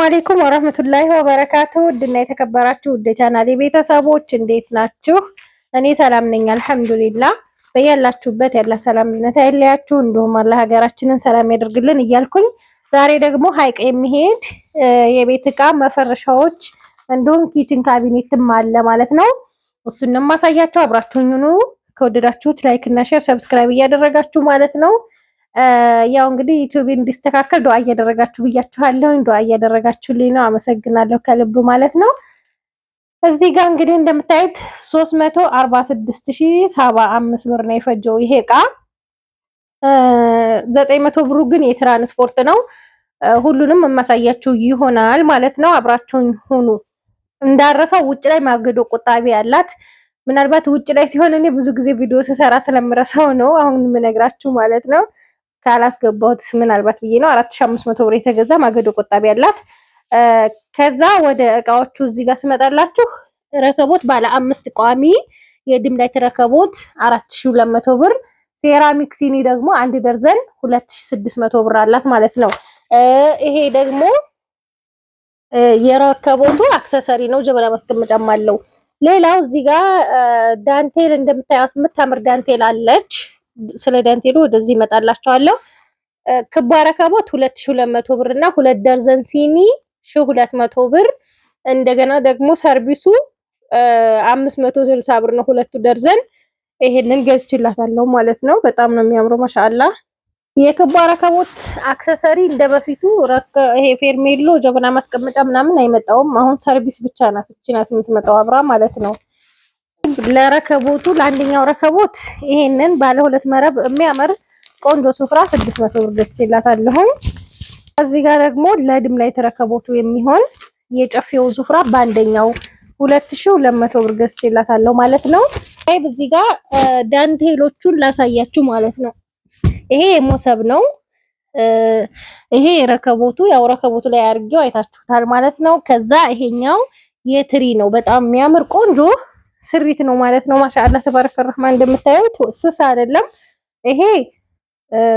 አለይኩም ወራህመቱላሂ ወበረካቱ ድና የተከበራችሁ ውድ ቻናሌ ቤተሰቦች እንዴት ናችሁ? እኔ ሰላም ነኝ አልሐምዱሊላህ። በያላችሁበት ያለ ሰላም ዝነታ አይለያችሁ፣ እንዲሁም አላህ ሀገራችንን ሰላም ያደርግልን እያልኩኝ ዛሬ ደግሞ ሀይቅ የሚሄድ የቤት እቃ መፈረሻዎች እንዲሁም ኪችን ካቢኔትም አለ ማለት ነው። እሱንም ማሳያችሁ አብራችሁኝ ሁኑ። ከወደዳችሁት ላይክ እና ሼር ሰብስክራይብ እያደረጋችሁ ማለት ነው። ያው እንግዲህ ዩቲዩብ እንዲስተካከል ዱአ እያደረጋችሁ ብያችኋለሁ። ዱአ እያደረጋችሁልኝ ነው፣ አመሰግናለሁ ከልብ ማለት ነው። እዚህ ጋር እንግዲህ እንደምታዩት 346075 ብር ነው የፈጀው ይሄ እቃ። 900 ብሩ ግን የትራንስፖርት ነው። ሁሉንም የማሳያችሁ ይሆናል ማለት ነው። አብራችሁኝ ሁኑ። እንዳረሳው ውጭ ላይ ማገዶ ቆጣቢ ያላት ምናልባት ውጭ ላይ ሲሆን እኔ ብዙ ጊዜ ቪዲዮ ስሰራ ስለምረሳው ነው አሁን የምነግራችሁ ማለት ነው። ካላስገባሁት ምናልባት ብዬ ነው። 4500 ብር የተገዛ ማገዶ ቆጣቢ ያላት። ከዛ ወደ እቃዎቹ እዚህ ጋር ስመጣላችሁ ረከቦት ባለ 5 ቋሚ የድም ላይ ረከቦት 4200 ብር፣ ሴራሚክ ሲኒ ደግሞ 1 ደርዘን 2600 ብር አላት ማለት ነው። ይሄ ደግሞ የረከቦቱ አክሰሰሪ ነው። ጀበና ማስቀመጫም አለው። ሌላው እዚህ ጋር ዳንቴል እንደምታዩት የምታምር ዳንቴል አለች። ስለ ዳንቴሉ ወደዚህ እመጣላችኋለሁ። ክቧ ረከቦት 2200 ብር እና 2 ደርዘን ሲኒ 1200 ብር። እንደገና ደግሞ ሰርቪሱ 560 ብር ነው 2 ደርዘን። ይሄንን ገዝቼላታለሁ ማለት ነው። በጣም ነው የሚያምረው ማሻአላ። የክቧ ረከቦት አክሰሰሪ እንደበፊቱ ይሄ ፌርሜሎ ጀበና ማስቀመጫ ምናምን አይመጣውም። አሁን ሰርቪስ ብቻ ናት፣ እቺ ናት የምትመጣው አብራ ማለት ነው። ለረከቦቱ ለአንደኛው ረከቦት ይሄንን ባለ 2 መረብ የሚያምር ቆንጆ ሱፍራ 600 ብር ገዝቼላታለሁ። እዚህ ጋር ደግሞ ለድም ላይ ተረከቦቱ የሚሆን የጨፌው ሱፍራ በአንደኛው 2200 ብር ገዝቼላታለሁ ማለት ነው። እዚህ ጋር ዳንቴሎቹን ላሳያችሁ ማለት ነው። ይሄ የሞሰብ ነው። ይሄ ረከቦቱ ያው ረከቦቱ ላይ አድርጌው አይታችሁታል ማለት ነው። ከዛ ይሄኛው የትሪ ነው። በጣም የሚያምር ቆንጆ ስሪት ነው ማለት ነው። ማሻአላ ተባረከ ረህማን። እንደምታዩት ስስ አይደለም። ይሄ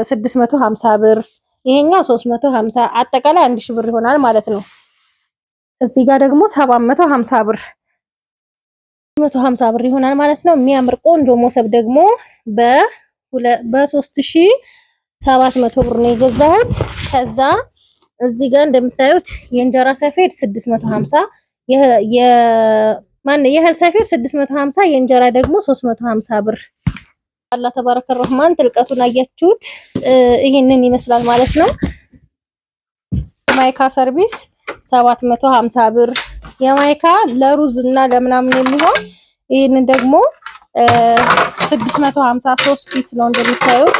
650 ብር፣ ይሄኛው 350፣ አጠቃላይ 1000 ብር ይሆናል ማለት ነው። እዚህ ጋር ደግሞ 750 ብር 150 ብር ይሆናል ማለት ነው። የሚያምር ቆንጆ ሞሰብ ደግሞ በ3700 ብር ነው የገዛሁት። ከዛ እዚህ ጋር እንደምታዩት የእንጀራ ሰፌድ 650 የእህል ሰፌድ 650 የእንጀራ ደግሞ 350 ብር። አላህ ተባረከ ረህማን። ጥልቀቱን አያችሁት? ይሄንን ይመስላል ማለት ነው። ማይካ ሰርቪስ 750 ብር። የማይካ ለሩዝ እና ለምናምን የሚሆን ይሄንን ደግሞ 653 ፒስ ነው እንደምታዩት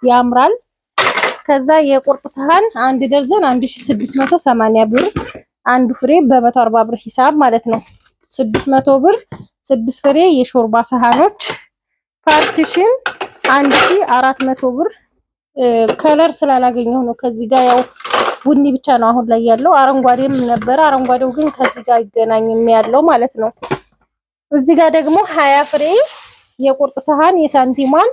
ያምራል። ከዛ የቁርጥ ሰሃን 1 ደርዘን 1680 ብር፣ አንዱ ፍሬ በ140 ብር ሂሳብ ማለት ነው። 600 ብር 6 ፍሬ የሾርባ ሰሃኖች። ፓርቲሽን 1400 ብር። ከለር ስላላገኘው ነው ከዚህ ጋር ያው ቡኒ ብቻ ነው አሁን ላይ ያለው። አረንጓዴም ነበረ፣ አረንጓዴው ግን ከዚህ ጋር አይገናኝም ያለው ማለት ነው። እዚህ ጋር ደግሞ 20 ፍሬ የቁርጥ ሰሃን የሳንቲሟን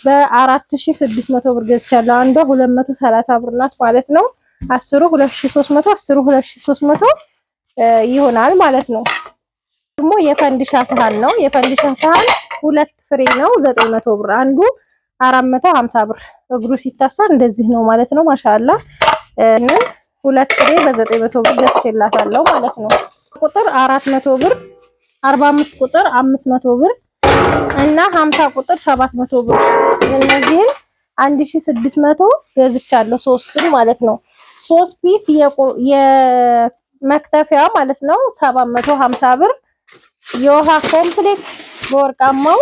በ4600 ብር ገዝቻለሁ። አንዷ 230 ብር ናት ማለት ነው። 10 2300 10 2300 ይሆናል ማለት ነው። ደግሞ የፈንዲሻ ሰሃን ነው። የፈንዲሻ ሰሃን 2 ፍሬ ነው 900 ብር፣ አንዱ 450 ብር። እግሩ ሲታሰር እንደዚህ ነው ማለት ነው። ማሻአላ 2 ፍሬ በ900 ብር ገዝቼላታለሁ ማለት ነው። ቁጥር 400 ብር፣ 45 ቁጥር 500 ብር እና 50 ቁጥር 700 ብር። እነዚህን 1600 ገዝቻለሁ ሶስቱን ማለት ነው። 3 ፒስ የመክተፊያ ማለት ነው 750 ብር። የውሃ ኮምፕሌት በወርቃማው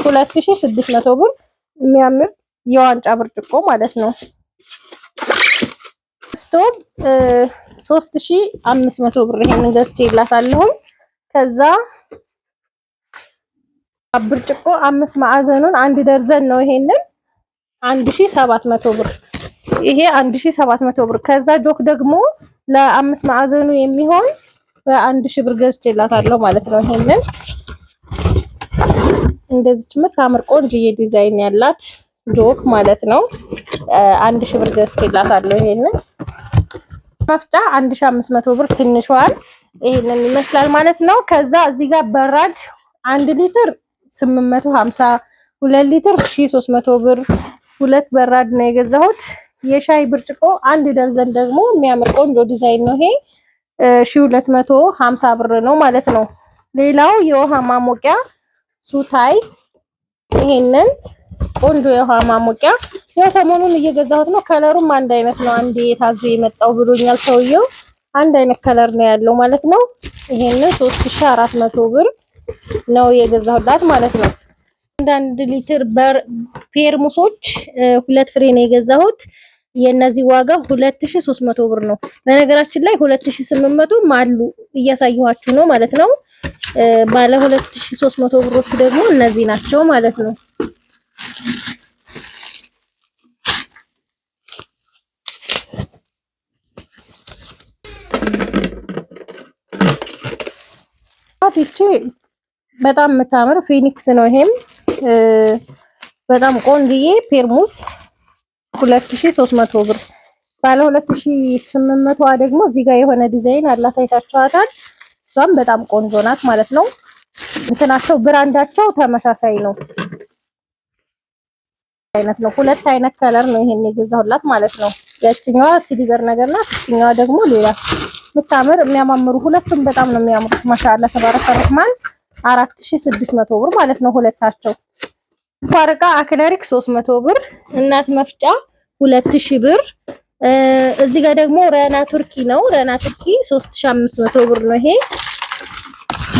2600 ብር። የሚያምር የዋንጫ ብርጭቆ ማለት ነው። ስቶቭ 3500 ብር ይሄንን ገዝቼላታለሁ። ከዛ ብርጭቆ 5 ማዕዘኑን 1 ደርዘን ነው። ይሄንን 1700 ብር። ይሄ 1700 ብር። ከዛ ጆክ ደግሞ ለ5 ማዕዘኑ የሚሆን በ1000 ብር ገዝቼላታለሁ ማለት ነው። ይሄንን እንደዚች የምታምር ቆንጆዬ ዲዛይን ያላት ጆክ ማለት ነው 1000 ብር ገዝቼላታለሁ። ይሄንን መፍጫ 1500 ብር ትንሿን ይሄንን ይመስላል ማለት ነው። ከዛ እዚህ ጋር በራድ 1 ሊትር 850፣ 2 ሊትር 1300 ብር፣ 2 በራድ ነው የገዛሁት። የሻይ ብርጭቆ 1 ደርዘን ደግሞ የሚያምር ቆንጆ ዲዛይን ነው ይሄ 1250 ብር ነው ማለት ነው። ሌላው የውሃ ማሞቂያ ሱታይ ይሄንን ቆንጆ የውሃ ማሞቂያ ያው ሰሞኑን እየገዛሁት ነው። ከለሩም አንድ አይነት ነው። አንዴ የታዘ የመጣው ብሎኛል ሰውየው። አንድ አይነት ከለር ነው ያለው ማለት ነው። ይሄንን 3400 ብር ነው የገዛሁላት ማለት ነው። አንድ ሊትር ፔርሙሶች 2 ፍሬ ነው የገዛሁት። የነዚህ ዋጋ 2300 ብር ነው። በነገራችን ላይ 2800 አሉ እያሳየኋችሁ ነው ማለት ነው። ባለ 2300 ብሮች ደግሞ እነዚህ ናቸው ማለት ነው። ይቺ በጣም የምታምር ፊኒክስ ነው። ይሄም በጣም ቆንጆዬ ፔርሙስ 2300 ብር። ባለ 2800 ደግሞ እዚህ ጋር የሆነ ዲዛይን አላት አይታችኋታል። እሷም በጣም ቆንጆ ናት ማለት ነው። እንትናቸው ብራንዳቸው ተመሳሳይ ነው አይነት ነው። 2 አይነት ከለር ነው ይሄን የገዛሁላት ማለት ነው። ያቺኛዋ ሲሊቨር ነገር ናት። እቺኛዋ ደግሞ ሌላ የምታምር የሚያማምሩ ሁለቱም በጣም ነው የሚያምሩት። ማሻአላ ተባረከ ረህማን 4600 ብር ማለት ነው ሁለታቸው። ፋርቃ አክለሪክ 300 ብር፣ እናት መፍጫ 2000 ብር። እዚህ ጋር ደግሞ ረና ቱርኪ ነው። ረና ቱርኪ 3500 ብር ነው። ይሄ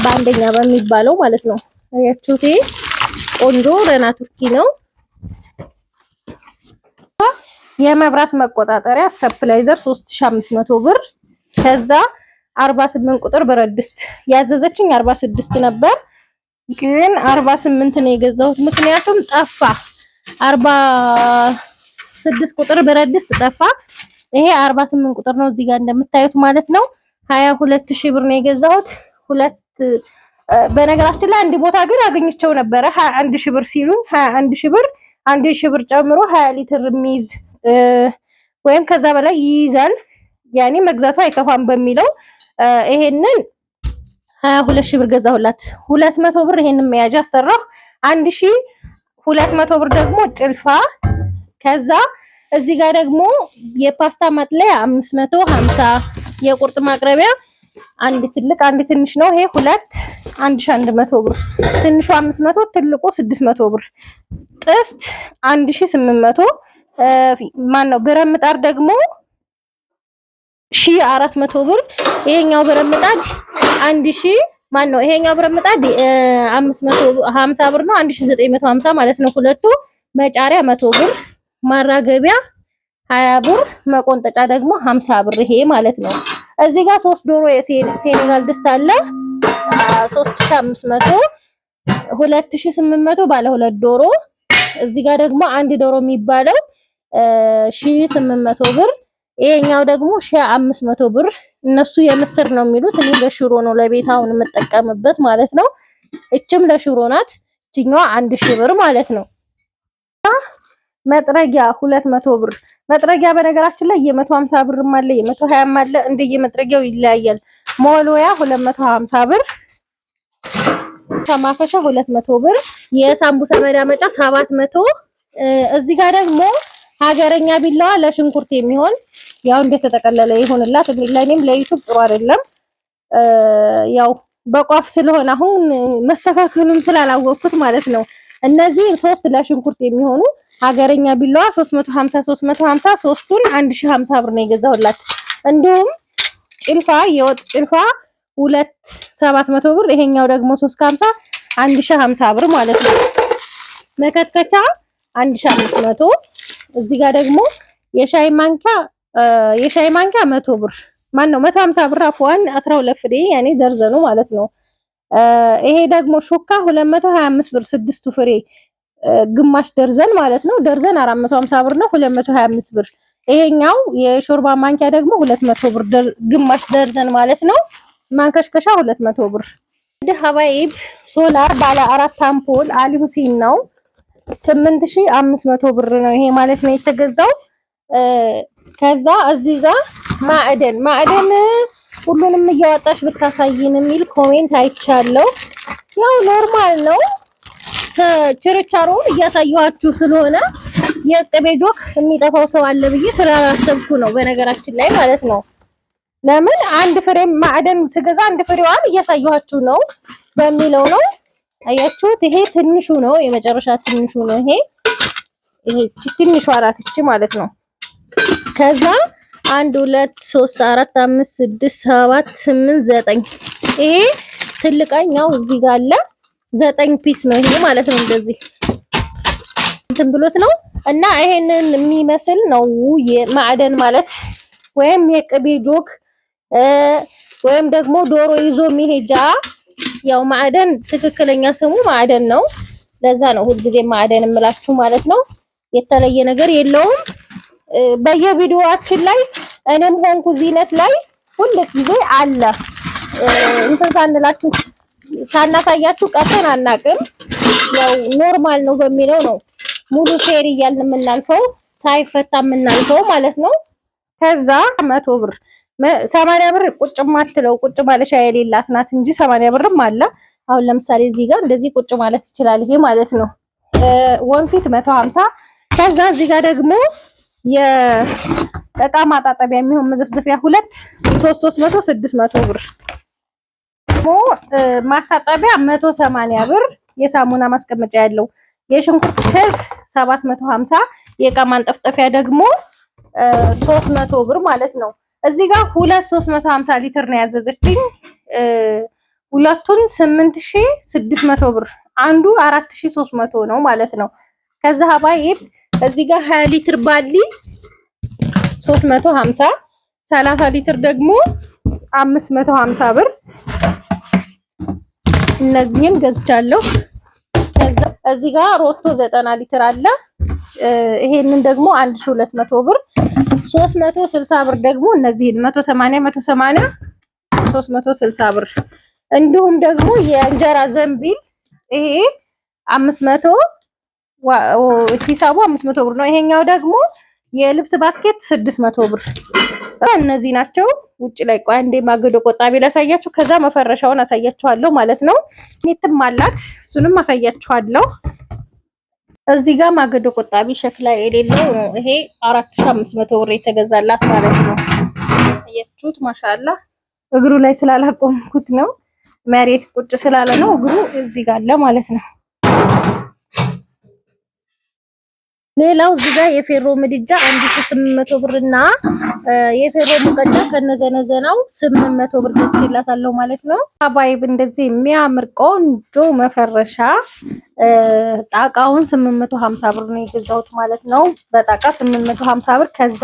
በአንደኛ በሚባለው ማለት ነው። አያችሁት? ቆንጆ ረና ቱርኪ ነው። የመብራት መቆጣጠሪያ ስታፕላይዘር 3500 ብር። ከዛ 48 ቁጥር ብረት ድስት ያዘዘችኝ 46 ነበር ግን 48 ነው የገዛሁት። ምክንያቱም ጠፋ 46 ቁጥር ብረት ድስት ጠፋ። ይሄ 48 ቁጥር ነው እዚህ ጋር እንደምታዩት ማለት ነው። 22000 ብር ነው የገዛሁት። በነገራችን ላይ አንድ ቦታ ግን አገኝቸው ነበረ 21000 ብር ሲሉኝ 21000 ብር 1000 ብር ጨምሮ 20 ሊትር የሚይዝ ወይም ከዛ በላይ ይይዛል ያኔ መግዛቱ አይከፋም በሚለው ይሄንን 22000 ብር ገዛሁላት። 200 ብር ይሄንን መያዣ አሰራሁ። 1200 ብር ደግሞ ጭልፋ። ከዛ እዚህ ጋር ደግሞ የፓስታ ማጥለያ 550፣ የቁርጥ ማቅረቢያ አንድ ትልቅ አንድ ትንሽ ነው። ይሄ 1100 ብር፣ ትንሹ 500፣ ትልቁ 600 ብር። ጥስት 1800 ማን ነው። ብረት ምጣድ ደግሞ 1400 ብር። ይሄኛው ብረት ምጣድ 1000 ማን ነው። ይሄኛው ብረት ምጣድ 550 ብር ነው። 1950 ማለት ነው ሁለቱ። መጫሪያ 100 ብር፣ ማራገቢያ 20 ብር፣ መቆንጠጫ ደግሞ 50 ብር ይሄ ማለት ነው። እዚህ ጋር 3 ዶሮ የሴኔጋል ድስት አለ 3500፣ 2800 ባለ 2 ዶሮ። እዚህ ጋር ደግሞ አንድ ዶሮ የሚባለው 1800 ብር። ይሄኛው ደግሞ 1500 ብር። እነሱ የምስር ነው የሚሉት፣ እኔ ለሽሮ ነው ለቤት አሁን የምጠቀምበት ማለት ነው። እችም ለሽሮ ናት። እቺኛዋ 1000 ብር ማለት ነው። መጥረጊያ 200 ብር። መጥረጊያ በነገራችን ላይ የ150 ብርም አለ የ120 አለ፣ እንደየመጥረጊያው ይለያያል። ሞልወያ 250 ብር። ከማፈሻ 200 ብር። የሳምቡሳ መዳመጫ 700። እዚህ ጋር ደግሞ ሀገረኛ ቢላዋ ለሽንኩርት የሚሆን ያው እንደተጠቀለለ ይሆንላት። ለኔም ለዩቲዩብ ጥሩ አይደለም ያው በቋፍ ስለሆነ አሁን መስተካከሉን ስላላወቅኩት ማለት ነው። እነዚህ 3 ለሽንኩርት የሚሆኑ ሀገረኛ ቢላዋ 350 ሶስቱን 1050 ብር ነው የገዛሁላት። እንዲሁም ጭልፋ የወጥ ጭልፋ 2700 ብር። ይሄኛው ደግሞ 350 1050 ብር ማለት ነው። መከትከቻ 1500። እዚህ ጋር ደግሞ የሻይ ማንኪያ 100 ብር ማን ነው 150 ብር አፍዋን 12 ፍሬ ያኔ ደርዘኑ ማለት ነው። ይሄ ደግሞ ሹካ 225 ብር 6 ፍሬ ግማሽ ደርዘን ማለት ነው። ደርዘን 450 ብር ነው 225 ብር። ይሄኛው የሾርባ ማንኪያ ደግሞ 200 ብር ግማሽ ደርዘን ማለት ነው። ማንከሽከሻ 200 ብር። ሀባይብ ሶላር ባለ 4 አምፖል አሊ ሁሴን ነው 8500 ብር ነው ይሄ ማለት ነው የተገዛው። ከዛ እዚህ ጋር ማዕደን ሁሉንም እያወጣሽ ብታሳይን የሚል ኮሜንት አይቻለሁ። ያው ኖርማል ነው። ችርቻሮውን እያሳየኋችሁ ስለሆነ የቅቤ ጆክ የሚጠፋው ሰው አለ ብዬ ስላላሰብኩ ነው። በነገራችን ላይ ማለት ነው። ለምን አንድ ፍሬ ማዕደን ስገዛ አንድ ፍሬዋን እያሳየኋችሁ ነው በሚለው ነው። አያችሁት? ይሄ ትንሹ ነው፣ የመጨረሻ ትንሹ ነው። ይሄ ትንሿ አራት እቺ ማለት ነው። ከዛ 1 2 3 4 5 6 7 8 9 ይሄ ትልቀኛው እዚህ ጋር አለ 9 ፒስ ነው ይሄ ማለት ነው። እንደዚህ እንትን ብሎት ነው እና ይሄንን የሚመስል ነው የማዕደን ማለት ወይም የቅቤ ጆክ ወይም ደግሞ ዶሮ ይዞ መሄጃ። ያው ማዕደን ትክክለኛ ስሙ ማዕደን ነው። ለዛ ነው ሁልጊዜ ማዕደን እምላችሁ ማለት ነው። የተለየ ነገር የለውም። በየቪዲዮአችን ላይ እኔም ሆንኩ ዚነት ላይ ሁሉ ጊዜ አለ እንትን ሳንላችሁ ሳናሳያችሁ ቀርተን አናቅም። ያው ኖርማል ነው በሚለው ነው ሙሉ ፌር እያልን የምናልፈው ሳይፈታ የምናልፈው ማለት ነው። ከዛ 100 ብር 80 ብር ቁጭ ማትለው ቁጭ ማለሻ የሌላት ናት እንጂ 80 ብርም አለ። አሁን ለምሳሌ እዚህ ጋር እንደዚህ ቁጭ ማለት ይችላል ይሄ ማለት ነው። ወንፊት 150። ከዛ እዚህ ጋር ደግሞ የእቃ ማጣጠቢያ የሚሆን መዘፍዘፊያ 300 600 ብር። ማሳጠቢያ 180 ብር። የሳሙና ማስቀመጫ ያለው የሽንኩርት ክልፍ 750። የእቃ ማንጠፍጠፊያ ደግሞ 300 ብር ማለት ነው። እዚህ ጋር 350 ሊትር ነው ያዘዘችኝ። ሁለቱን 8600 ብር፣ አንዱ 4300 ነው ማለት ነው። ከዛ ሀባይብ እዚህ ጋር 20 ሊትር ባሊ 350፣ 30 ሊትር ደግሞ 550 ብር። እነዚህን ገዝቻለሁ። ከዛ እዚህ ጋር ሮቶ 90 ሊትር አለ። ይሄንን ደግሞ 1200 ብር። 360 ብር ደግሞ እነዚህን 180 360 ብር። እንዲሁም ደግሞ የእንጀራ ዘንቢል ይሄ 500 ሂሳቡ 500 ብር ነው። ይሄኛው ደግሞ የልብስ ባስኬት 600 ብር። እነዚህ ናቸው። ውጭ ላይ ቆይ አንዴ ማገዶ ቆጣቢ ላሳያችሁ፣ ከዛ መፈረሻውን አሳያችኋለሁ ማለት ነው። ኔትም አላት እሱንም አሳያችኋለሁ። እዚህ ጋር ማገዶ ቆጣቢ ሸክላ የሌለው ነው። ይሄ 4500 ብር የተገዛላት ማለት ነው። አያችሁት? ማሻአላ እግሩ ላይ ስላላቆምኩት ነው። መሬት ቁጭ ስላለ ነው እግሩ እዚህ ጋር አለ ማለት ነው። ሌላው እዚህ ጋር የፌሮ ምድጃ 1800 ብርና የፌሮ ሙቀጫ ከነዘነዘናው 800 ብር ገዝቼላታለሁ ማለት ነው። አባይብ እንደዚህ የሚያምር ቆንጆ መፈረሻ ጣቃውን 850 ብር ነው የገዛሁት ማለት ነው። በጣቃ 850 ብር። ከዛ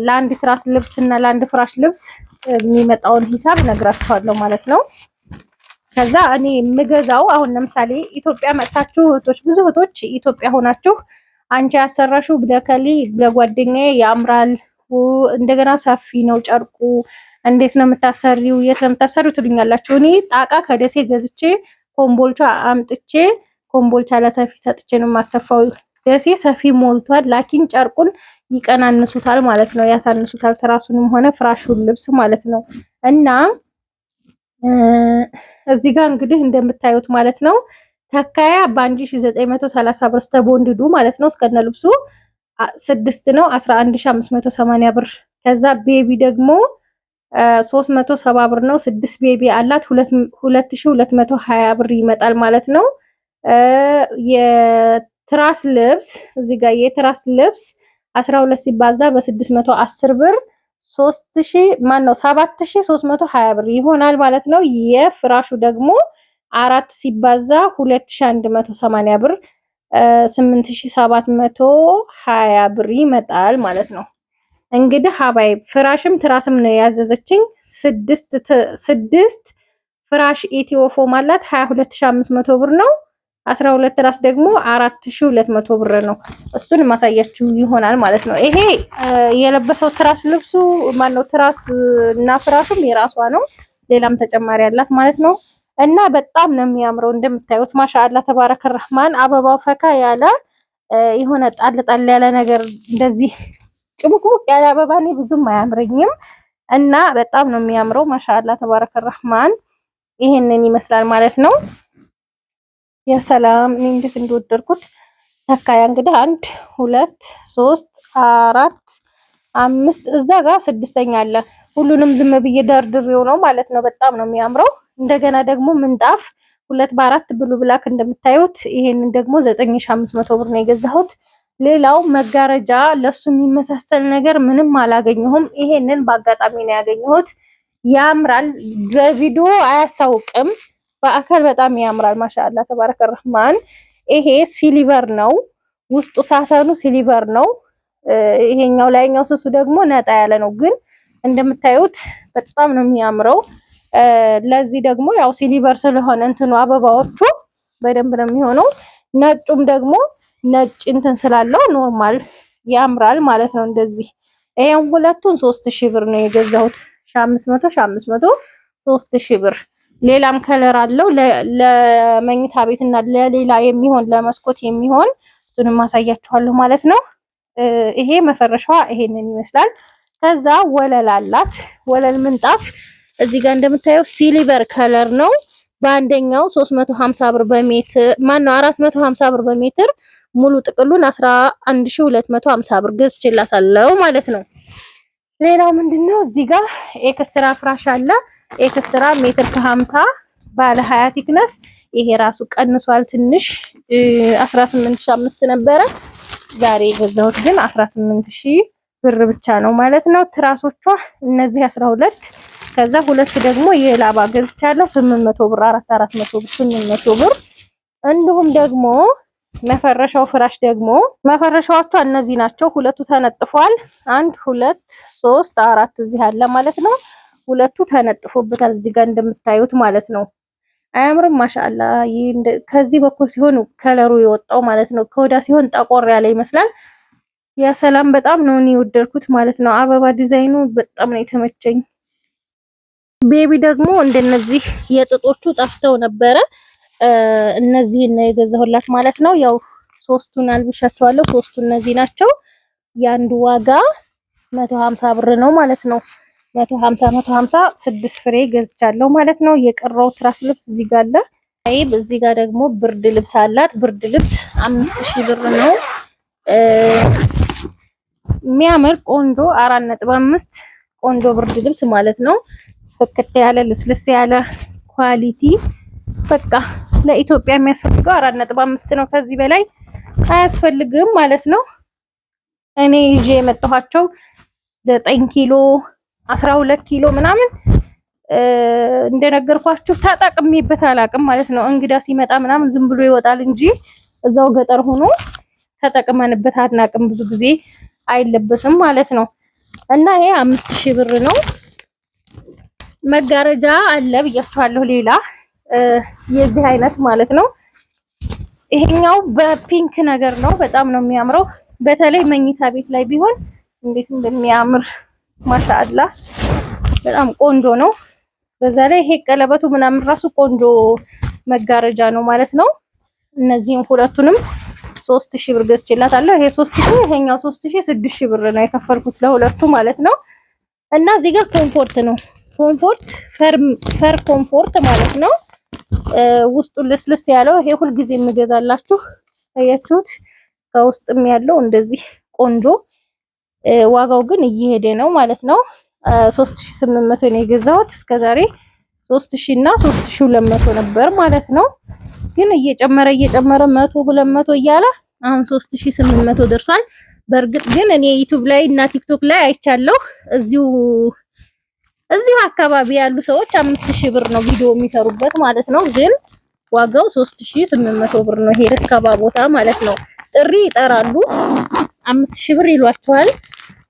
ለአንድ ትራስ ልብስ እና ለአንድ ፍራሽ ልብስ የሚመጣውን ሂሳብ ነግራችኋለሁ ማለት ነው። ከዛ እኔ የምገዛው አሁን ለምሳሌ ኢትዮጵያ መጥታችሁ እህቶች፣ ብዙ እህቶች ኢትዮጵያ ሆናችሁ አንቺ ያሰራሽው ብለከሊ ለጓደኛዬ ያምራል፣ እንደገና ሰፊ ነው ጨርቁ፣ እንዴት ነው የምታሰሪው? የት ነው የምታሰሪው ትሉኛላችሁ። እኔ ጣቃ ከደሴ ገዝቼ ኮምቦልቻ አምጥቼ ኮምቦልቻ ለሰፊ ሰጥቼ ነው የማሰፋው። ደሴ ሰፊ ሞልቷል፣ ላኪን ጨርቁን ይቀናንሱታል ማለት ነው፣ ያሳንሱታል፣ ትራሱንም ሆነ ፍራሹን ልብስ ማለት ነው። እና እዚህ ጋር እንግዲህ እንደምታዩት ማለት ነው ተካያ በ1930 ብር ስተቦንድዱ ማለት ነው። እስከነ ልብሱ 6 ነው 11580 ብር። ከዛ ቤቢ ደግሞ 370 ብር ነው። 6 ቤቢ አላት 2220 ብር ይመጣል ማለት ነው። የትራስ ልብስ እዚህ ጋር የትራስ ልብስ 12 ሲባዛ በ610 ብር 7320 ብር ይሆናል ማለት ነው። የፍራሹ ደግሞ 4 ሲባዛ 2180 ብር 8720 ብር ይመጣል ማለት ነው። እንግዲህ ሀባይ ፍራሽም ትራስም ነው ያዘዘችኝ። 6 ፍራሽ ኢትዮፎም አላት 22500 ብር ነው። 12 ትራስ ደግሞ 4200 ብር ነው። እሱን ማሳያችሁ ይሆናል ማለት ነው። ይሄ የለበሰው ትራስ ልብሱ ማነው ትራስ እና ፍራሹም የራሷ ነው። ሌላም ተጨማሪ አላት ማለት ነው። እና በጣም ነው የሚያምረው እንደምታዩት ማሻአላ ተባረከ ረህማን። አበባው ፈካ ያለ የሆነ ጣል ጣል ያለ ነገር እንደዚህ ጭሙቅሙቅ ያለ አበባ እኔ ብዙም አያምረኝም እና በጣም ነው የሚያምረው። ማሻአላ ተባረከ ረህማን ይሄንን ይመስላል ማለት ነው። የሰላም እኔ እንዴት እንደወደድኩት ተካያ እንግዲህ 1 2 3 4 5 እዛ ጋር ስድስተኛ አለ። ሁሉንም ዝም ብዬ ደርድሬው ነው ማለት ነው። በጣም ነው የሚያምረው። እንደገና ደግሞ ምንጣፍ 2 በ4 ብሉ ብላክ እንደምታዩት ይሄንን ደግሞ 9500 ብር ነው የገዛሁት። ሌላው መጋረጃ ለሱ የሚመሳሰል ነገር ምንም አላገኘሁም። ይሄንን በአጋጣሚ ነው ያገኘሁት። ያምራል። በቪዲዮ አያስታውቅም፣ በአካል በጣም ያምራል። ማሻአላ ተባረከ ረህማን። ይሄ ሲሊቨር ነው፣ ውስጡ ሳተኑ ሲሊቨር ነው። ይሄኛው ላይኛው ስሱ ደግሞ ነጣ ያለ ነው። ግን እንደምታዩት በጣም ነው የሚያምረው። ለዚህ ደግሞ ያው ሲሊቨር ስለሆነ እንትኑ አበባዎቹ በደንብ ነው የሚሆነው። ነጩም ደግሞ ነጭ እንትን ስላለው ኖርማል ያምራል ማለት ነው። እንደዚህ ይሄን ሁለቱን 3000 ብር ነው የገዛሁት። 500 3000 ብር። ሌላም ከለር አለው ለመኝታ ቤትና ለሌላ የሚሆን ለመስኮት የሚሆን እሱንም ማሳያችኋለሁ ማለት ነው። ይሄ መፈረሻዋ ይሄንን ይመስላል። ከዛ ወለል አላት። ወለል ምንጣፍ እዚህ ጋር እንደምታየው ሲሊቨር ከለር ነው። በአንደኛው 350 ብር በሜትር ማነው 450 ብር በሜትር ሙሉ ጥቅሉን 11250 ብር ገዝቼላታለሁ ማለት ነው። ሌላው ምንድነው እዚህ ጋር ኤክስትራ ፍራሽ አለ። ኤክስትራ ሜትር ከ50 ባለ 20 ቲክነስ። ይሄ ራሱ ቀንሷል ትንሽ 18500 ነበረ። ዛሬ የገዛሁት ግን 18000 ብር ብቻ ነው ማለት ነው። ትራሶቿ እነዚህ 12 ከዛ ሁለት ደግሞ የላባ ገዝቻለሁ 800 ብር 400 ብር 800 ብር። እንዲሁም ደግሞ መፈረሻው ፍራሽ ደግሞ መፈረሻዎቿ እነዚህ ናቸው። ሁለቱ ተነጥፏል። 1 2 3 4 እዚህ አለ ማለት ነው። ሁለቱ ተነጥፎበታል እዚህ ጋር እንደምታዩት ማለት ነው። አያምርም? ማሻአላ። ከዚህ በኩል ሲሆን ከለሩ የወጣው ማለት ነው። ከወዳ ሲሆን ጠቆር ያለ ይመስላል። ያ ሰላም በጣም ነው እኔ የወደድኩት ማለት ነው። አበባ ዲዛይኑ በጣም ነው የተመቸኝ። ቤቢ ደግሞ እንደነዚህ የጥጦቹ ጠፍተው ነበረ። እነዚህን ነው የገዛሁላት ማለት ነው። ያው ሶስቱን አልብሻቸዋለሁ። ሶስቱ እነዚህ ናቸው። ያንዱ ዋጋ 150 ብር ነው ማለት ነው። 150 6 ፍሬ ገዝቻለሁ ማለት ነው። የቀረው ትራስ ልብስ እዚህ ጋር አለ። እዚህ ጋር ደግሞ ብርድ ልብስ አላት። ብርድ ልብስ 5000 ብር ነው። የሚያምር ቆንጆ 4.5 ቆንጆ ብርድ ልብስ ማለት ነው። ፍክት ያለ ልስልስ ያለ ኳሊቲ በቃ ለኢትዮጵያ የሚያስፈልገው 4.5 ነው። ከዚህ በላይ አያስፈልግም ማለት ነው። እኔ ይዤ የመጣኋቸው 9 ኪሎ 12 ኪሎ ምናምን እንደነገርኳችሁ ተጠቅሜበት አላቅም ማለት ነው። እንግዳ ሲመጣ ምናምን ዝም ብሎ ይወጣል እንጂ እዛው ገጠር ሆኖ ተጠቅመንበት አናቅም። ብዙ ጊዜ አይለበስም ማለት ነው። እና ይሄ 5000 ብር ነው። መጋረጃ አለ ብያችኋለሁ። ሌላ የዚህ አይነት ማለት ነው። ይሄኛው በፒንክ ነገር ነው። በጣም ነው የሚያምረው። በተለይ መኝታ ቤት ላይ ቢሆን እንዴት እንደሚያምር ማሻአላ በጣም ቆንጆ ነው። በዛ ላይ ይሄ ቀለበቱ ምናምን ራሱ ቆንጆ መጋረጃ ነው ማለት ነው። እነዚህን ሁለቱንም 3000 ብር ገዝቼላታለሁ። ይሄ 3000 ይሄኛው 3000 6000 ብር ነው የከፈልኩት ለሁለቱ ማለት ነው። እና እዚህ ጋር ኮምፎርት ነው። ኮምፎርት ፈር ኮምፎርት ማለት ነው። ውስጡ ልስልስ ያለው ይሄ ሁልጊዜ የምገዛላችሁ አያችሁት። ከውስጥም ያለው እንደዚህ ቆንጆ ዋጋው ግን እየሄደ ነው ማለት ነው። 3800 ነው የገዛሁት። እስከዛሬ 3000 እና 3200 ነበር ማለት ነው። ግን እየጨመረ 100 200 እያለ አሁን 3800 ደርሷል። በእርግጥ ግን እኔ ዩቲዩብ ላይ እና ቲክቶክ ላይ አይቻለሁ እዚሁ አካባቢ ያሉ ሰዎች 5000 ብር ነው ቪዲዮ የሚሰሩበት ማለት ነው። ግን ዋጋው 3800 ብር ነው። ይሄ ረካባ ቦታ ማለት ነው። ጥሪ ይጠራሉ 5000 ብር ይሏቸዋል።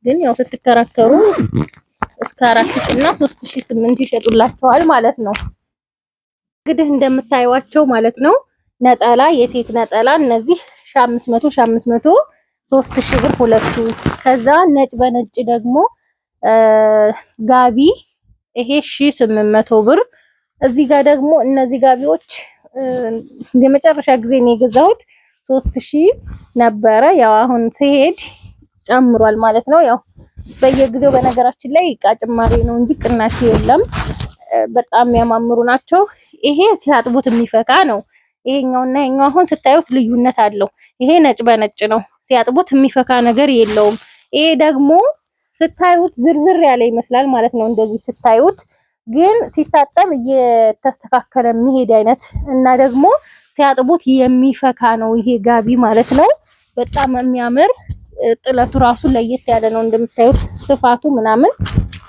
ግን ያው ስትከራከሩ እስከ 4000 እና 3008 ይሸጡላቸዋል ማለት ነው። እንግዲህ እንደምታዩዋቸው ማለት ነው ነጠላ የሴት ነጠላ እነዚህ 500 3000 ብር ሁለቱ። ከዛ ነጭ በነጭ ደግሞ ጋቢ ይሄ 1800 ብር። እዚህ ጋር ደግሞ እነዚህ ጋቢዎች የመጨረሻ ጊዜ ነው የገዛሁት 3000 ነበረ። ያው አሁን ሲሄድ ጨምሯል ማለት ነው። ያው በየጊዜው በነገራችን ላይ እቃ ጭማሪ ነው እንጂ ቅናሽ የለም። በጣም የሚያማምሩ ናቸው። ይሄ ሲያጥቡት የሚፈካ ነው። ይሄኛውና ይሄኛው አሁን ስታዩት ልዩነት አለው። ይሄ ነጭ በነጭ ነው፣ ሲያጥቡት የሚፈካ ነገር የለውም። ይሄ ደግሞ ስታዩት ዝርዝር ያለ ይመስላል ማለት ነው። እንደዚህ ስታዩት ግን ሲታጠብ እየተስተካከለ የሚሄድ አይነት እና ደግሞ ሲያጥቡት የሚፈካ ነው ይሄ ጋቢ ማለት ነው። በጣም የሚያምር ጥለቱ ራሱ ለየት ያለ ነው። እንደምታዩት ስፋቱ ምናምን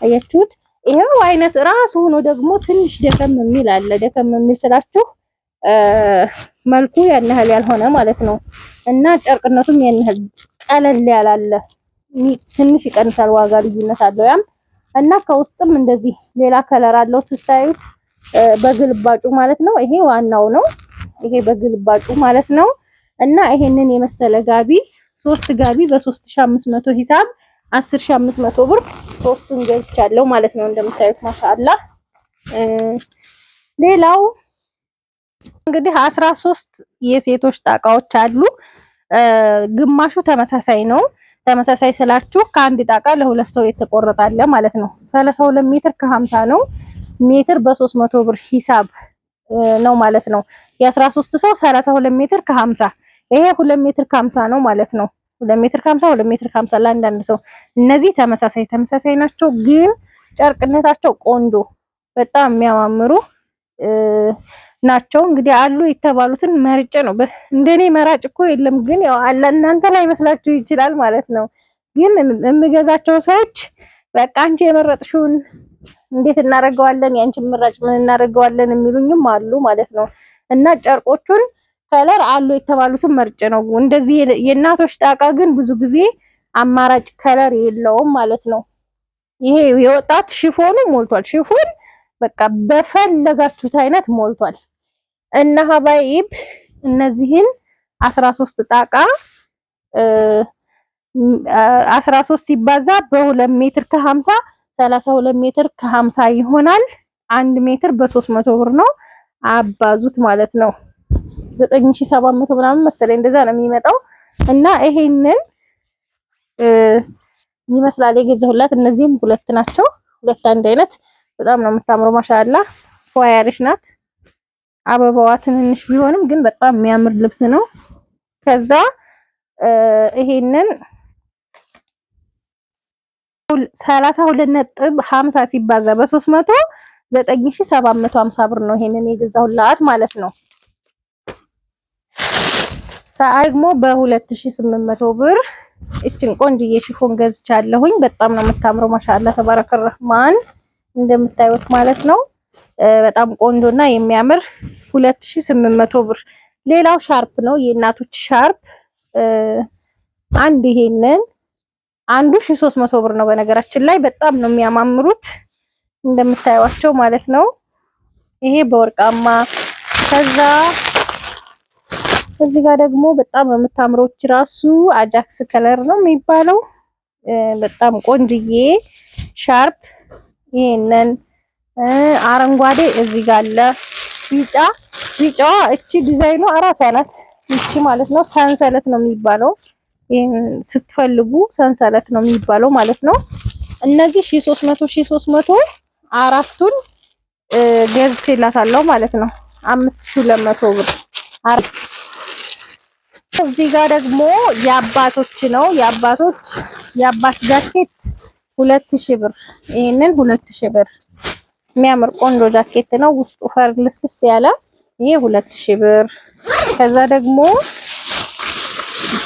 አያችሁት። ይሄው አይነት ራሱ ሆኖ ደግሞ ትንሽ ደከም የሚል አለ። ደከም የሚል ስላችሁ መልኩ ያን ያህል ያልሆነ ማለት ነው። እና ጨርቅነቱም ያን ያህል ቀለል ያላለ ትንሽ ይቀንሳል። ዋጋ ልዩነት አለው ያም እና ከውስጥም እንደዚህ ሌላ ከለር አለው ስታዩት በግልባጩ ማለት ነው። ይሄ ዋናው ነው። ይሄ በግልባጩ ማለት ነው። እና ይሄንን የመሰለ ጋቢ 3 ጋቢ በ3500 ሂሳብ 10500 ብር ሶስቱን ገዝቻለሁ ማለት ነው። እንደምታዩት ማሻአላ። ሌላው እንግዲህ 13 የሴቶች ጣቃዎች አሉ። ግማሹ ተመሳሳይ ነው። ተመሳሳይ ስላችሁ ከአንድ ጣቃ ለሁለት ሰው የተቆረጣለ ማለት ነው። 32 ሜትር ከ50 ነው። ሜትር በ300 ብር ሂሳብ ነው ማለት ነው። የ13 ሰው 32 ሜትር ከ50 ይሄ 2 ሜትር ከ50 ነው ማለት ነው። 2 ሜትር ከ50 2 ሜትር ከ50 ለአንዳንድ ሰው። እነዚህ ተመሳሳይ ናቸው፣ ግን ጨርቅነታቸው ቆንጆ በጣም የሚያማምሩ ናቸው። እንግዲህ አሉ የተባሉትን መርጬ ነው። እንደኔ መራጭ እኮ የለም፣ ግን ያው አለ እናንተ ላይ መስላችሁ ይችላል ማለት ነው። ግን የምገዛቸው ሰዎች በቃ አንቺ የመረጥሽውን እንዴት እናደርገዋለን፣ ያንቺን ምራጭ ምን እናደርገዋለን የሚሉኝም አሉ ማለት ነው። እና ጨርቆቹን ከለር አሉ የተባሉትን መርጬ ነው። እንደዚህ የእናቶች ጣቃ ግን ብዙ ጊዜ አማራጭ ከለር የለውም ማለት ነው። ይሄ የወጣት ሽፎኑ ሞልቷል። ሽፎን በቃ በፈለጋችሁት አይነት ሞልቷል። እና ሀባይብ እነዚህን 13 ጣቃ 13 ሲባዛ በ2 ሜትር ከ50 32 ሜትር ከ50 ይሆናል። 1 ሜትር በ300 ብር ነው። አባዙት ማለት ነው። 9700 ምናምን መሰለኝ እንደዛ ነው የሚመጣው። እና ይሄንን ይመስላል የገዛሁላት። እነዚህም ሁለት ናቸው። ሁለት አንድ አይነት በጣም ነው የምታምረው። ማሻአላ ፏያሪሽ ናት። አበባዋ ትንንሽ ቢሆንም ግን በጣም የሚያምር ልብስ ነው። ከዛ ይሄንን 32.50 ሲባዛ በ300 9750 ብር ነው ይሄንን የገዛሁላት ማለት ነው። ደግሞ በ2800 ብር እችን ቆንጅዬ ሽፎን ገዝቻለሁኝ። በጣም ነው የምታምረው። ማሻአላ ተባረከ ረህማን እንደምታዩት ማለት ነው። በጣም ቆንጆና የሚያምር 2800 ብር። ሌላው ሻርፕ ነው፣ የእናቶች ሻርፕ አንድ ይሄንን አንዱ 1300 ብር ነው። በነገራችን ላይ በጣም ነው የሚያማምሩት እንደምታዩዋቸው ማለት ነው። ይሄ በወርቃማ ከዛ እዚህ ጋር ደግሞ በጣም የምታምረው ራሱ አጃክስ ከለር ነው የሚባለው። በጣም ቆንጅዬ ሻርፕ ይሄንን አረንጓዴ እዚህ ጋር አለ። ቢጫዋ እቺ ዲዛይኑ እራሷ ናት እቺ ማለት ነው። ሰንሰለት ነው የሚባለው። ይሄን ስትፈልጉ ሰንሰለት ነው የሚባለው ማለት ነው። እነዚህ 1300 አራቱን ገዝቼላታለሁ ማለት ነው። 5200 ብር። እዚህ ጋር ደግሞ የአባቶች ነው። የአባት ጃኬት 2000 ብር። ይሄንን 2000 ብር የሚያምር ቆንጆ ጃኬት ነው። ውስጡ ፈር ልስልስ ያለ ይሄ 2000 ብር። ከዛ ደግሞ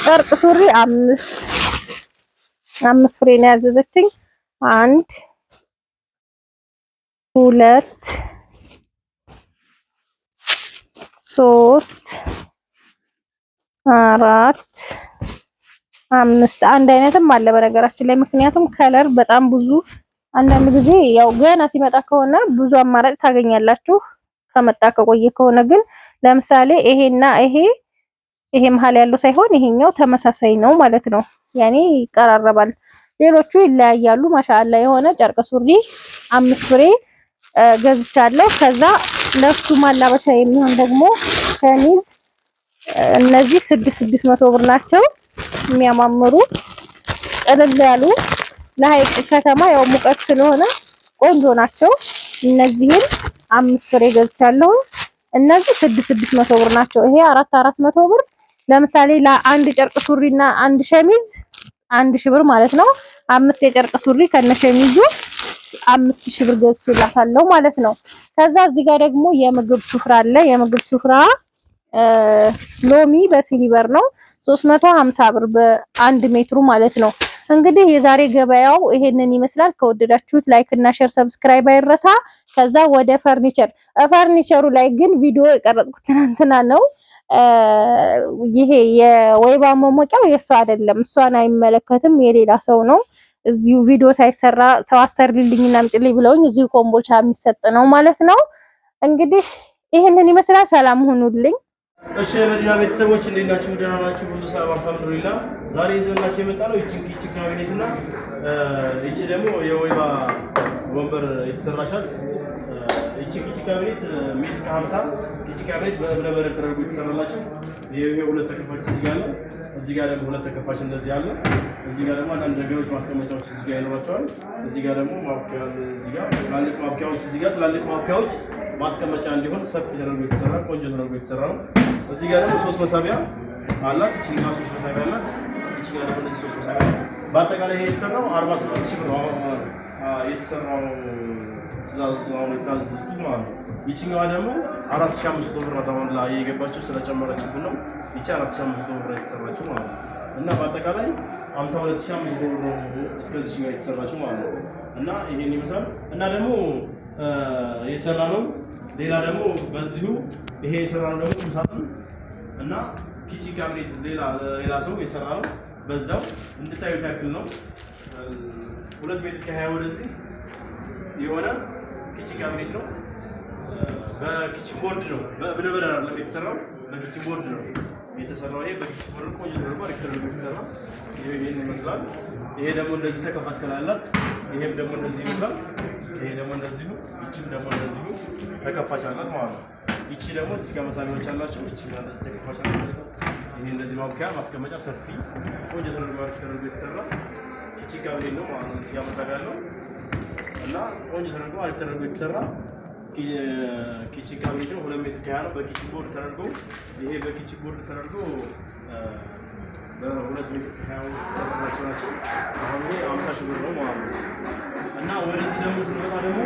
ጨርቅ ሱሪ 5 ፍሬ ነው ያዘዘችኝ። 1 2 3 4 5 አንድ አይነትም አለ በነገራችን ላይ። ምክንያቱም ከለር በጣም ብዙ አንዳንድ ጊዜ ያው ገና ሲመጣ ከሆነ ብዙ አማራጭ ታገኛላችሁ። ከመጣ ከቆየ ከሆነ ግን ለምሳሌ ይሄና ይሄ መሀል ያለው ሳይሆን ይሄኛው ተመሳሳይ ነው ማለት ነው። ያኔ ይቀራረባል። ሌሎቹ ይለያያሉ። ማሻአላ የሆነ ጨርቅ ሱሪ 5 ፍሬ ገዝቻለሁ። ከዛ ለሱ ማላበሻ የሚሆን ደግሞ ሸሚዝ እነዚህ 600 ብር ናቸው። የሚያማምሩ ቀለል ያሉ ለሀይቅ ከተማ ያው ሙቀት ስለሆነ ቆንጆ ናቸው። እነዚህን 5 ፍሬ ገዝቻለሁ። እነዚህ 600 ብር ናቸው። ይሄ 400 ብር። ለምሳሌ ለአንድ ጨርቅ ሱሪና አንድ ሸሚዝ 1000 ብር ማለት ነው። 5 የጨርቅ ሱሪ ከነሸሚዙ 5000 ብር ገዝቼላታለሁ ማለት ነው። ከዛ እዚህ ጋር ደግሞ የምግብ ሱፍራ አለ። የምግብ ሱፍራ ሎሚ በሲሊቨር ነው 350 ብር በ1 ሜትሩ ማለት ነው። እንግዲህ የዛሬ ገበያው ይሄንን ይመስላል። ከወደዳችሁት ላይክ እና ሼር ሰብስክራይብ አይረሳ። ከዛ ወደ ፈርኒቸሩ ላይ ግን ቪዲዮ የቀረጽኩት ትናንትና ነው። ይሄ የወይባ መሞቂያው የሷ አይደለም፣ እሷን አይመለከትም፣ የሌላ ሰው ነው። እዚሁ ቪዲዮ ሳይሰራ ሰው አሰርልኝና አምጪልኝ ብለውኝ እዚሁ ኮምቦልቻ የሚሰጥ ነው ማለት ነው። እንግዲህ ይሄንን ይመስላል። ሰላም ሁኑልኝ። እሺ መዲና ቤተሰቦች እንዴት ናችሁ? ደህና ናችሁ? ሁሉ ሰላም አልሐምዱሊላህ። ዛሬ ይዘናችሁ የመጣነው ይቺን ኪችን ካቢኔትና ይቺ ደግሞ የወይባ ወንበር የተሰራሻት ይቺ ኪችን ካቢኔት ሜትር ከ50 ኪችን ካቢኔት በእብነበረድ ተደርጎ የተሰራላችሁ። ይሄ ሁለት ተከፋች እዚህ ጋር አለ። እዚህ ጋር ደግሞ ሁለት ተከፋች እንደዚህ አለ። እዚህ ጋር ደግሞ አንዳንድ ነገሮች ማስቀመጫዎች እዚህ ጋር ይኖራቸዋል። እዚህ ጋር ደግሞ ማብቂያ እዚህ ጋር ትላልቅ ማብቂያዎች እዚህ ጋር ትላልቅ ማብቂያዎች ማስቀመጫ እንዲሆን ሰፊ ተደርጎ የተሰራ ቆንጆ ተደርጎ የተሰራ ነው። እዚህ ጋር ደግሞ 3 መሳቢያ አላት። እቺ ጋር 3 መሳቢያ አላት። እቺ ጋር ደግሞ 3 መሳቢያ አላት። በአጠቃላይ ይሄ የተሰራው 48000 ብር ነው የተሰራው። ትእዛዙ አሁን የታዘዝኩት ማለት ነው። ይቺኛዋ ደግሞ 4500 ብር አሁን ላይ የገባችው ስለጨመረችብን ነው። ይቺ 4500 ብር የተሰራችው ማለት ነው። እና በአጠቃላይ 52500 ብር ነው እስከዚህ ጋር የተሰራችው ማለት ነው። እና ይሄን ይመስላል። እና ደግሞ የሰራ ነው ሌላ ደግሞ በዚሁ ይሄ የሰራ ነው ደግሞ ቁምሳጥን እና ኪችን ካቢኔት ሌላ ሰው የሰራ ነው። በዛው እንድታዩት ያክል ነው። 2 ሜትር ከ20 ወደዚህ የሆነ ኪችን ካቢኔት ነው። በኪችን ቦርድ ነው። በእብነበረድ አይደለም የተሰራው፣ በኪችን ቦርድ ነው የተሰራው። ይሄ በኪችን ቦርድ ቆንጆ ተደርጎ አሪፍ ተደርጎ የተሰራ ይሄን ይመስላል። ይሄ ደግሞ እንደዚህ ተከፋች ከላላት፣ ይሄም ደግሞ እንደዚህ ይመስላል። ይሄ ደግሞ እንደዚሁ፣ ይቺም ደግሞ እንደዚሁ ተከፋች አላት ማለት ነው። ይቺ ደግሞ እዚህ ጋር መሳቢያዎች አላቸው። ይቺ እንደዚህ ተከፋች አላት። ይሄ እንደዚህ ማብቂያ ማስቀመጫ ሰፊ ቆንጆ ተደርጎ አሪፍ ተደርጎ የተሰራ ኪችን ካቢኔት ነው ማለት ነው። እዚህ ጋር መሳቢያ አለው እና ቆንጆ ተደርጎ አሪፍ ተደርጎ የተሰራ ኪችን ካቢኔት ነው። 2 ሜትር ከ20 ነው። በኪችን ቦርድ ተደርጎ ይሄ በኪችን ቦርድ ተደርጎ በ2 ሜትር ከ20 የተሰራላቸው ናቸው። አሁን ይሄ 50000 ብር ነው ማለት ነው። እና ወደዚህ ደግሞ ስንመጣ ደግሞ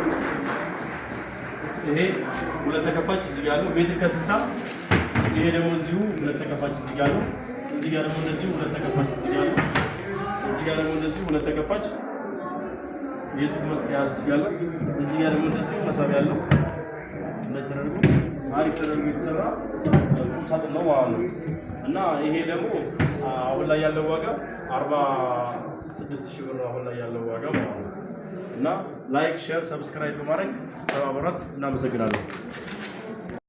ይሄ ሁለት ተከፋች እዚህ ጋር ነው ሜትር ከ60። ይሄ ደግሞ እዚሁ ሁለት ተከፋች እዚህ ጋር ነው። እዚህ ጋር ደግሞ እንደዚሁ ሁለት ተከፋች እዚህ ጋር ነው። እዚህ ጋር ደግሞ እንደዚሁ ሁለት ተከፋች የሱፍ መስሪያ እዚህ ጋር ነው። እዚህ ጋር ደግሞ እንደዚሁ መሳቢያ አለው። እንደዚህ ተደርጎ አሪፍ ተደርጎ የተሰራ ቁም ሳጥን ነው ማለት ነው። እና ይሄ ደግሞ አሁን ላይ ያለው ዋጋ 46000 ብር አሁን ላይ ያለው ዋጋ ማለት ነው። እና ላይክ ሼር ሰብስክራይብ በማድረግ ተባበሯት። እናመሰግናለን።